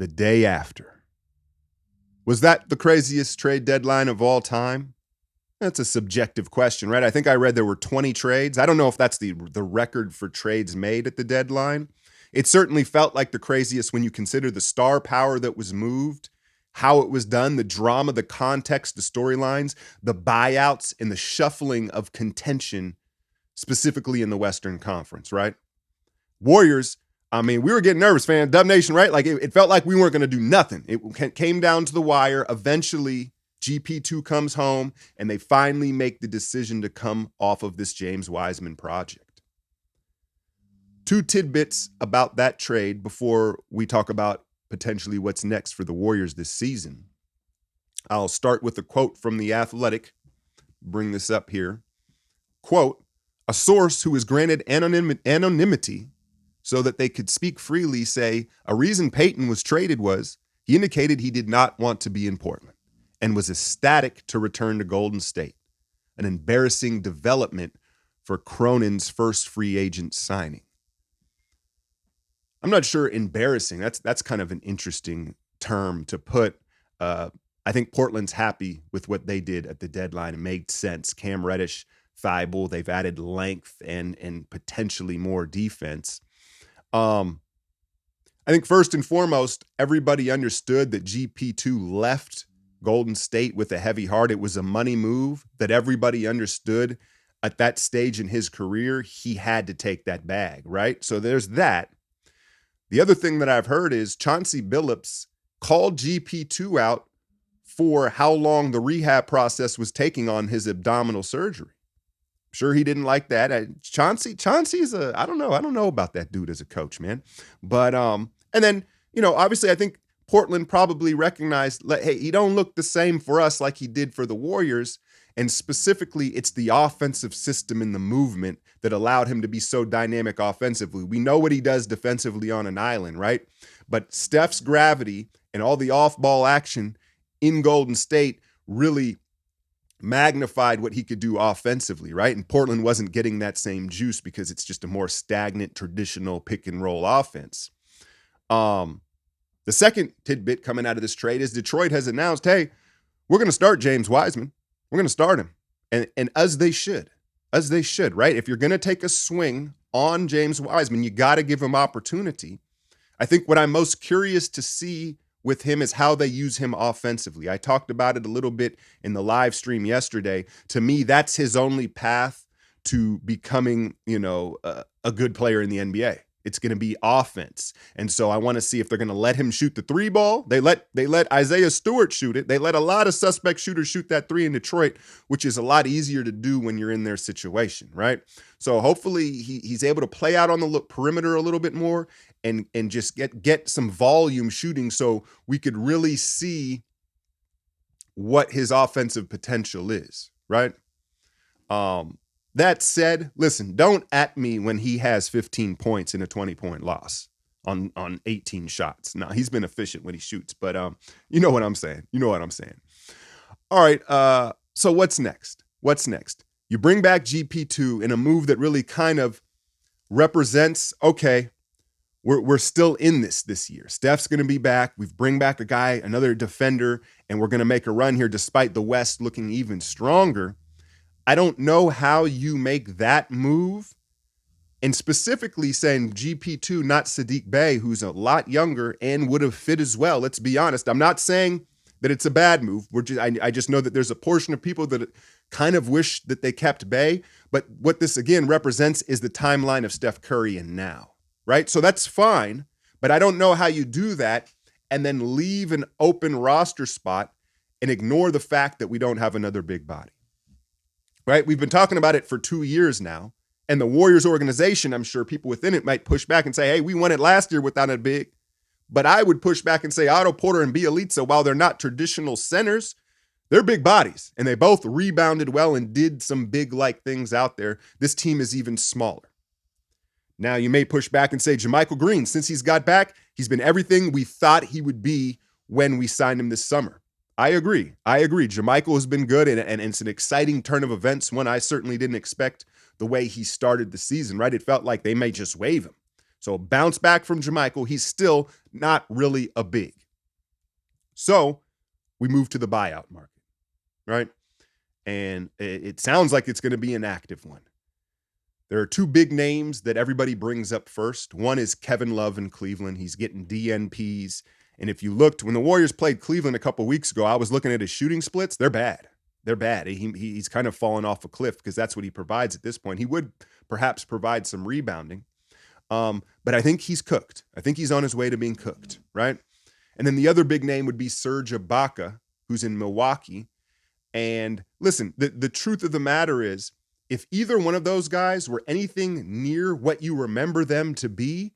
the day after. Was that the craziest trade deadline of all time? That's a subjective question, right? I think I read there were 20 trades. I don't know if that's the record for trades made at the deadline. It certainly felt like the craziest when you consider the star power that was moved, how it was done, the drama, the context, the storylines, the buyouts, and the shuffling of contention, specifically in the Western Conference, right? Warriors, I mean, we were getting nervous, fans. Dub Nation, right? Like, it felt like we weren't going to do nothing. It came down to the wire. Eventually, GP2 comes home, and they finally make the decision to come off of this James Wiseman project. Two tidbits about that trade before we talk about potentially what's next for the Warriors this season. I'll start with a quote from The Athletic. Bring this up here. Quote, a source who was granted anonymity so that they could speak freely say a reason Peyton was traded was he indicated he did not want to be in Portland and was ecstatic to return to Golden State. An embarrassing development for Cronin's first free agent signing. I'm not sure embarrassing. That's kind of an interesting term to put. I think Portland's happy with what they did at the deadline. It made sense. Cam Reddish, Thibault, they've added length and potentially more defense. I think first and foremost, everybody understood that GP2 left Golden State with a heavy heart. It was a money move that everybody understood at that stage in his career. He had to take that bag, right? So there's that. The other thing that I've heard is Chauncey Billups called GP2 out for how long the rehab process was taking on his abdominal surgery. I'm sure he didn't like that. Chauncey's I don't know about that dude as a coach, man. But, and then, obviously I think Portland probably recognized, hey, he don't look the same for us like he did for the Warriors. And specifically, it's the offensive system and the movement that allowed him to be so dynamic offensively. We know what he does defensively on an island, right? But Steph's gravity and all the off-ball action in Golden State really magnified what he could do offensively, right? And Portland wasn't getting that same juice because it's just a more stagnant, traditional pick-and-roll offense. The second tidbit coming out of this trade is Detroit has announced, hey, we're going to start James Wiseman. We're going to start him. And as they should, right? If you're going to take a swing on James Wiseman, you got to give him opportunity. I think what I'm most curious to see with him is how they use him offensively. I talked about it a little bit in the live stream yesterday. To me, that's his only path to becoming, a good player in the NBA. It's going to be offense. And so I want to see if they're going to let him shoot the three ball. They let Isaiah Stewart shoot it. They let a lot of suspect shooters shoot that three in Detroit, which is a lot easier to do when you're in their situation, right? So hopefully he's able to play out on the perimeter a little bit more and just get some volume shooting so we could really see what his offensive potential is, right? That said, listen, don't at me when he has 15 points in a 20-point loss on 18 shots. No, he's been efficient when he shoots, but you know what I'm saying. All right, so what's next? You bring back GP2 in a move that really kind of represents, okay, we're still in this year. Steph's going to be back. We've bring back a guy, another defender, and we're going to make a run here despite the West looking even stronger. I don't know how you make that move, and specifically saying GP2, not Sadiq Bey, who's a lot younger and would have fit as well. Let's be honest. I'm not saying that it's a bad move. I just know that there's a portion of people that kind of wish that they kept Bey, but what this, again, represents is the timeline of Steph Curry and now, right? So that's fine, but I don't know how you do that and then leave an open roster spot and ignore the fact that we don't have another big body. Right? We've been talking about it for 2 years now. And the Warriors organization, I'm sure people within it might push back and say, hey, we won it last year without a big. But I would push back and say Otto Porter and Bielitsa, while they're not traditional centers, they're big bodies. And they both rebounded well and did some big-like things out there. This team is even smaller. Now, you may push back and say JaMychal Green, since he's got back, he's been everything we thought he would be when we signed him this summer. I agree. JaMychal has been good, and it's an exciting turn of events, one I certainly didn't expect the way he started the season, right? It felt like they may just waive him. So bounce back from JaMychal. He's still not really a big. So we move to the buyout market, right? And it sounds like it's going to be an active one. There are two big names that everybody brings up first. One is Kevin Love in Cleveland. He's getting DNPs. And if you looked, when the Warriors played Cleveland a couple weeks ago, I was looking at his shooting splits. They're bad. They're bad. He's kind of fallen off a cliff because that's what he provides at this point. He would perhaps provide some rebounding. But I think he's cooked. I think he's on his way to being cooked, right? And then the other big name would be Serge Ibaka, who's in Milwaukee. And listen, the truth of the matter is, if either one of those guys were anything near what you remember them to be,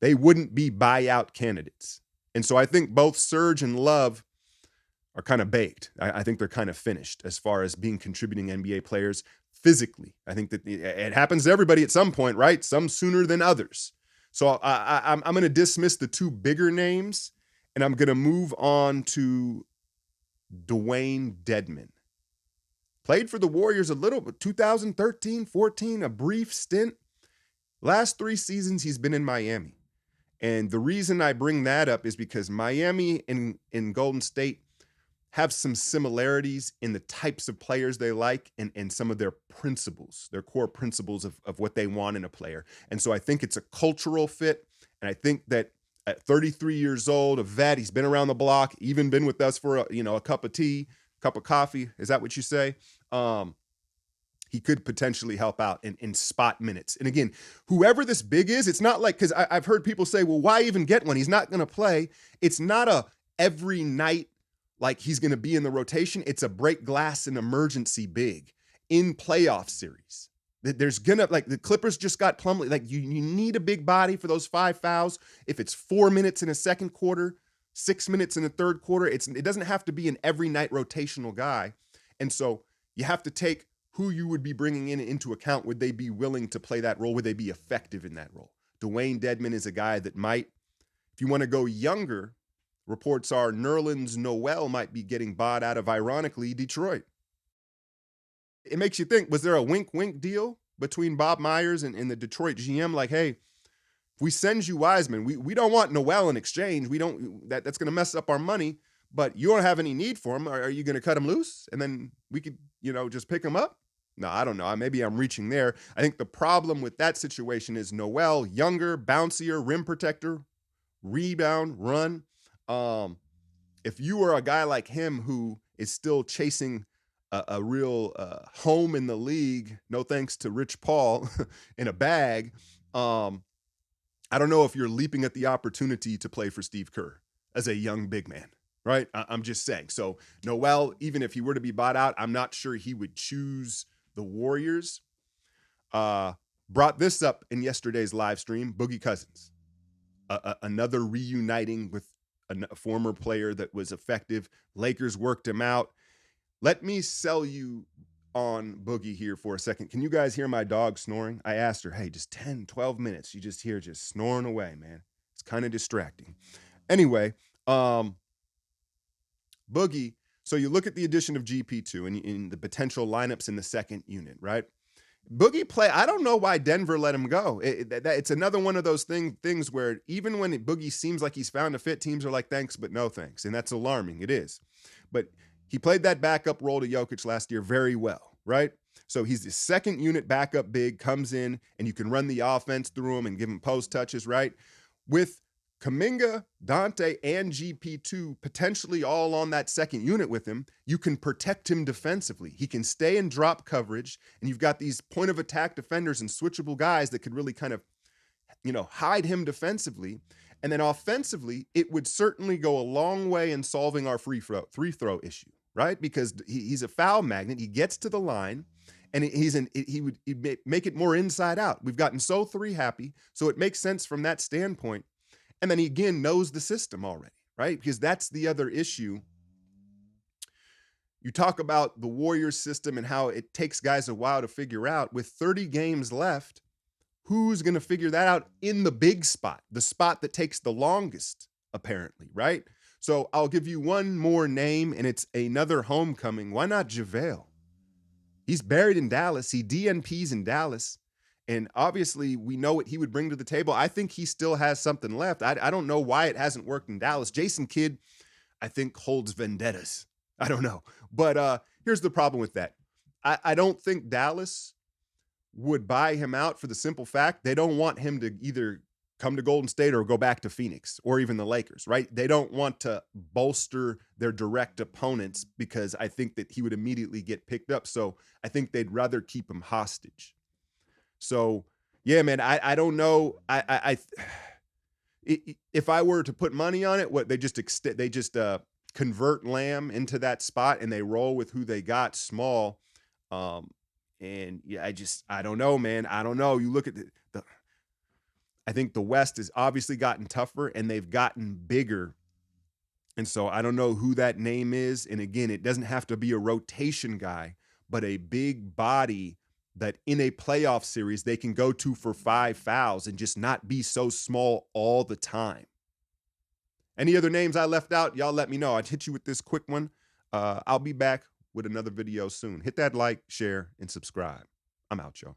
they wouldn't be buyout candidates. And so I think both Serge and Love are kind of baked. I think they're kind of finished as far as being contributing NBA players physically. I think that it happens to everybody at some point, right? Some sooner than others. So I'm going to dismiss the two bigger names, and I'm going to move on to Dwayne Deadman. Played for the Warriors a little bit, 2013, 14, a brief stint. Last 3 seasons, he's been in Miami. And the reason I bring that up is because Miami and Golden State have some similarities in the types of players they like and some of their principles, their core principles of what they want in a player. And so I think it's a cultural fit. And I think that at 33 years old, a vet, he's been around the block, even been with us for a cup of tea, cup of coffee. Is that what you say? He could potentially help out in spot minutes. And again, whoever this big is, it's not like, because I've heard people say, well, why even get one? He's not going to play. It's not a every night like he's going to be in the rotation. It's a break glass and emergency big in playoff series. There's going to, like, the Clippers just got Plumlee. Like, you need a big body for those 5 fouls. If it's 4 minutes in a second quarter, 6 minutes in the third quarter, it doesn't have to be an every night rotational guy. And so you have to take who you would be bringing into account. Would they be willing to play that role? Would they be effective in that role? Dwayne Deadman is a guy that might. If you want to go younger, reports are Nerlens Noel might be getting bought out of, ironically, Detroit. It makes you think, was there a wink-wink deal between Bob Myers and the Detroit GM? Like, hey, if we send you Wiseman, we don't want Noel in exchange. That's going to mess up our money, but you don't have any need for him. Are you going to cut him loose? And then we could, just pick him up? No, I don't know. Maybe I'm reaching there. I think the problem with that situation is Noel, younger, bouncier, rim protector, rebound, run. If you are a guy like him who is still chasing a real home in the league, no thanks to Rich Paul, in a bag, I don't know if you're leaping at the opportunity to play for Steve Kerr as a young big man, right? I'm just saying. So Noel, even if he were to be bought out, I'm not sure he would choose the Warriors. Brought this up in yesterday's live stream, Boogie Cousins. Another reuniting with a former player that was effective. Lakers worked him out. Let me sell you on Boogie here for a second. Can you guys hear my dog snoring? I asked her, hey, just 10, 12 minutes. You just hear just snoring away, man. It's kind of distracting. Anyway, Boogie, so you look at the addition of GP2 and in the potential lineups in the second unit, right? Boogie play, I don't know why Denver let him go. It's another one of those things where even when Boogie seems like he's found a fit, teams are like, thanks, but no thanks. And that's alarming. It is. But he played that backup role to Jokic last year very well, right? So he's the second unit backup big, comes in, and you can run the offense through him and give him post touches, right? With Kuminga, Dante, and GP2 potentially all on that second unit with him, you can protect him defensively. He can stay in drop coverage, and you've got these point of attack defenders and switchable guys that could really kind of, hide him defensively. And then offensively, it would certainly go a long way in solving our free throw issue, right? Because he's a foul magnet. He gets to the line, and he'd make it more inside out. We've gotten so 3 happy, so it makes sense from that standpoint. And then he, again, knows the system already, right? Because that's the other issue. You talk about the Warriors system and how it takes guys a while to figure out. With 30 games left, who's going to figure that out in the big spot, the spot that takes the longest, apparently, right? So I'll give you one more name, and it's another homecoming. Why not JaVale? He's buried in Dallas. He DNPs in Dallas. And obviously, we know what he would bring to the table. I think he still has something left. I don't know why it hasn't worked in Dallas. Jason Kidd, I think, holds vendettas. I don't know. But here's the problem with that. I don't think Dallas would buy him out for the simple fact they don't want him to either come to Golden State or go back to Phoenix or even the Lakers, right? They don't want to bolster their direct opponents because I think that he would immediately get picked up. So I think they'd rather keep him hostage. So yeah, man, I don't know. If I were to put money on it, what they just convert Lamb into that spot and they roll with who they got small. And yeah, I don't know, man. I don't know. You look at I think the West has obviously gotten tougher and they've gotten bigger. And so I don't know who that name is. And again, it doesn't have to be a rotation guy, but a big body that in a playoff series they can go to for 5 fouls and just not be so small all the time. Any other names I left out, y'all let me know. I'd hit you with this quick one. I'll be back with another video soon. Hit that like, share, and subscribe. I'm out, y'all.